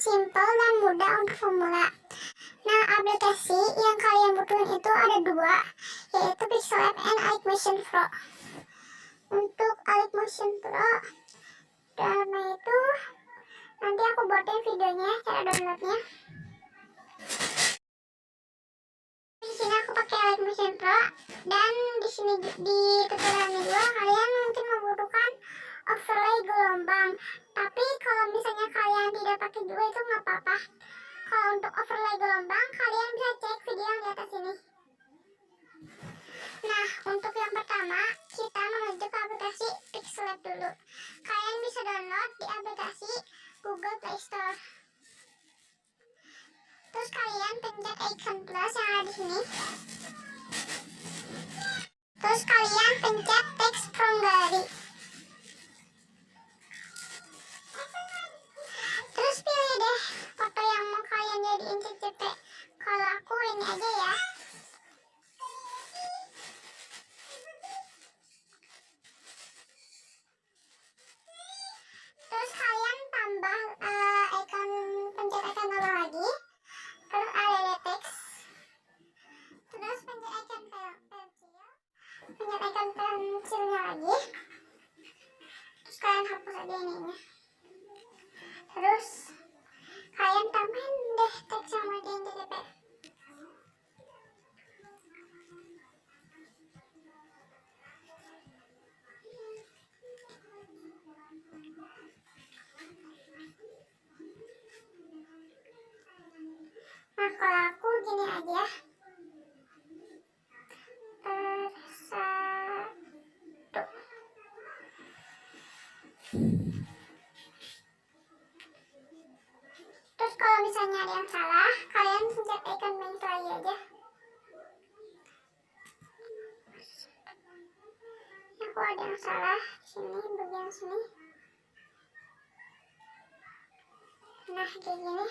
simple dan mudah untuk pemula. Nah, aplikasi yang kalian butuhin itu ada dua, yaitu Pixel App and Alight Motion Pro. Untuk Alight Motion Pro, downloadnya itu nanti aku buatin videonya, cara downloadnya. Di sini aku pakai Alight Motion Pro, dan di sini di tutorialnya juga kalian mungkin membutuhkan overlay gelombang. Tapi kalau misalnya kalian tidak pakai juga itu nggak apa-apa. Kalau untuk overlay gelombang kalian bisa cek video yang di atas ini. Nah, untuk yang pertama kita menuju ke aplikasi Pixel App dulu. Kalian bisa download di aplikasi Google Play Store. Terus kalian pencet icon plus yang ada di sini. Terus kalian pencet teks from gallery. Terus pilih deh foto yang mau kalian jadiin CCP. Kalau aku ini aja ya. Terus kalian tambah pencet icon tambah lagi. Terus ada teks. Terus pencet icon pensil. Pencet icon pensilnya lagi. Terus kalian hapus aja ininya. Terus kalian tambahin deh teks yang mau jadiin CCP. Nah, kalau aku gini aja. Satu. Terus kalau misalnya ada yang salah, kalian pencet icon pensil lagi aja. Aku ada yang salah sini, bagian sini. Nah, kayak gini.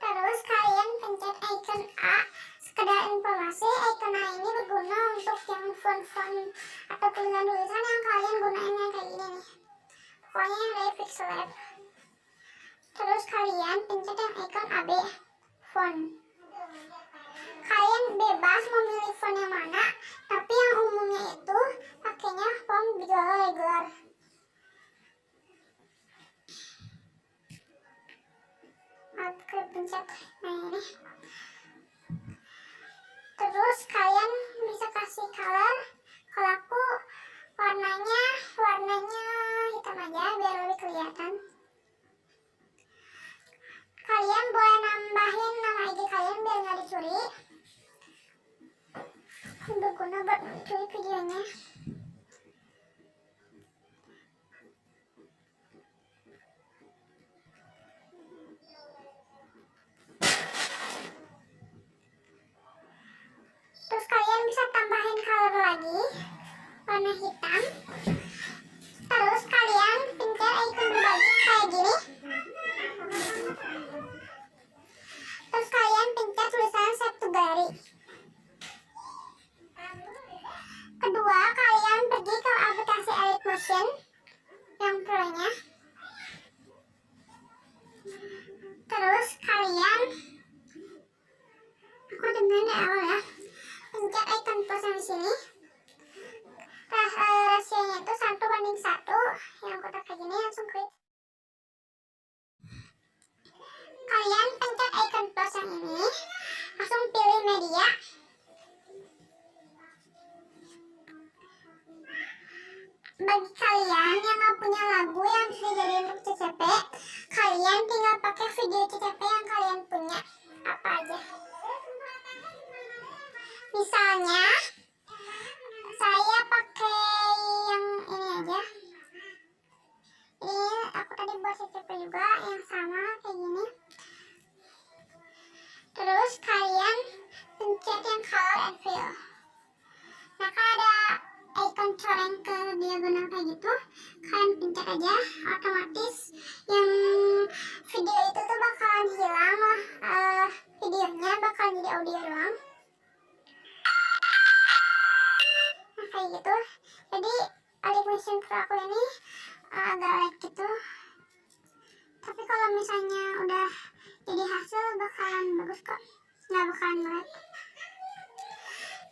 Terus kalian pencet icon A. Sekedar informasi, icon A ini berguna untuk yang font-font atau tulisan-tulisan yang kalian gunain yang kayak gini nih. Pokoknya yang dari Pixel App. Terus kalian pencet yang icon AB, font. Kalian bebas memilih font yang mana, tapi yang umumnya itu pakainya font regular. Aku pencet, nah ini. Terus kalian bisa kasih color. Kalau aku warnanya hitam aja biar lebih kelihatan. Kalian boleh nambahin nama IG kalian biar nggak dicuri. Berguna buat curi videonya. Terus kalian bisa tambahin color lagi, warna hitam. Terus kalian pencet icon berbagi kayak gini. Terus kalian pencet tulisan set to gallery. Kedua, kalian pergi ke aplikasi Alight Motion yang pro-nya. Terus kalian, aku dengerin di awal ya. Pencet icon plus yang di sini. Rasionya itu 1:1. Yang kotak kayak gini langsung klik. Kalian pencet icon plus yang ini, langsung pilih media. Bagi kalian yang nggak punya lagu yang bisa dijadiin untuk CCP, kalian tinggal pakai video CCP yang kalian punya, apa aja. Misalnya saya pakai yang ini aja. Ini aku tadi buat CCP juga yang sama kayak gini. Terus kalian pencet yang color and fill. Nah, kan ada icon coreng ke diagonal kayak gitu, kalian pencet aja, otomatis yang video itu tuh bakalan hilang lah, videonya bakalan jadi audio doang. Nah, kayak gitu. Jadi Alight Motion Pro aku ini agak lag gitu. Tapi kalau misalnya udah jadi hasil bakalan bagus kok, nggak bakalan jelek.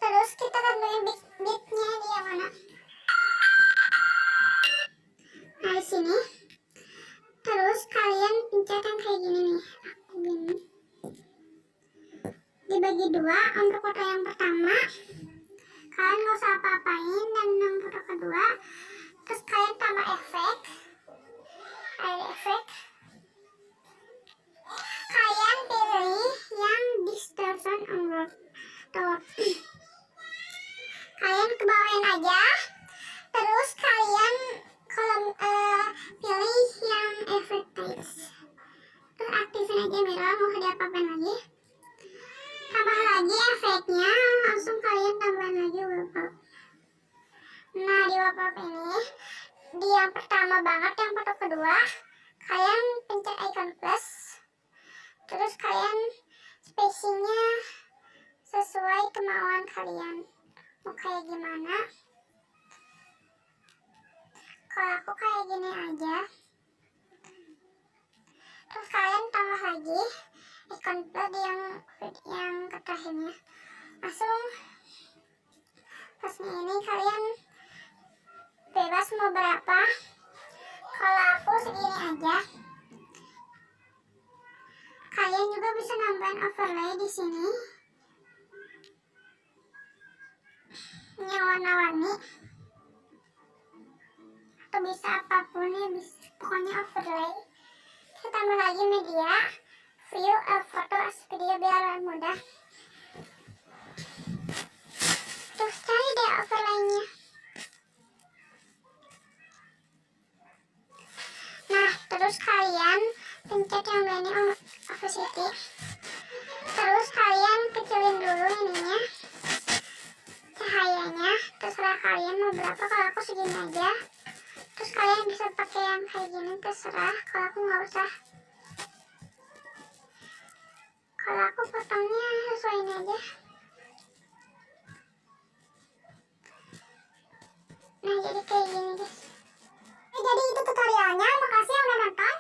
Terus kita tentuin beatnya di yang mana. Nah di sini. Terus kalian pencet yang kayak gini nih, aku gini. Dibagi dua. Untuk foto yang pertama kalian nggak usah apa-apain, dan yang foto kedua terus kalian tambah efek. Ada efek, kalian pilih yang distortion onward tuh. Kalian kebawain aja. Terus kalian kalau pilih yang efek text, terus aktifin aja mirror, mau diapa-apain lagi. Tambah lagi efeknya, langsung kalian tambahin lagi wallpaper. Nah di wallpaper ini, di yang pertama banget, yang foto kedua, kalian pencet icon plus. Terus kalian spacingnya sesuai kemauan kalian, mau kayak gimana. Kalau aku kayak gini aja. Terus kalian tambah lagi icon plus di yang terakhirnya. Langsung pasnya ini kalian bebas mau berapa. Kalau aku segini aja. Kalian juga bisa nambahin overlay di sini yang warna-warni, atau bisa apapun ya, bisa pokoknya overlay. Kita tambah lagi media, view, foto, video biar mudah. Terus cari deh overlaynya. Nah terus kalian pencet yang ini opacity. Terus kalian kecilin dulu ininya, cahayanya, terserah kalian mau berapa. Kalau aku segini aja. Terus kalian bisa pakai yang kayak gini, terserah. Kalau aku nggak usah. Kalau aku potongnya sesuai ini aja. Nah jadi kayak gini guys. Jadi itu tutorialnya. Makasih yang udah nonton.